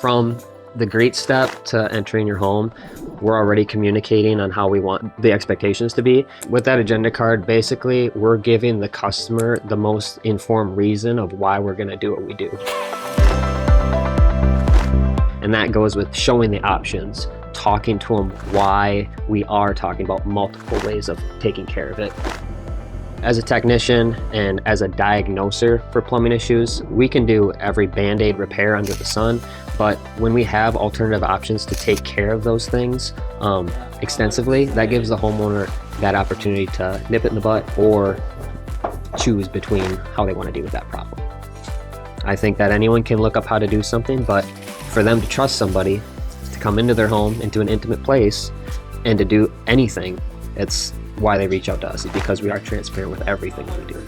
From the greet step to entering your home, we're already communicating on how we want the expectations to be. With that agenda card, basically, we're giving the customer the most informed reason of why we're gonna do what we do. And that goes with showing the options, talking to them why we are talking about multiple ways of taking care of it. As a technician and as a diagnoser for plumbing issues, we can do every Band-Aid repair under the sun, but when we have alternative options to take care of those things extensively, that gives the homeowner that opportunity to nip it in the butt or choose between how they want to deal with that problem. I think that anyone can look up how to do something, but for them to trust somebody to come into their home, into an intimate place, and to do anything, it's why they reach out to us, is because we are transparent with everything we do.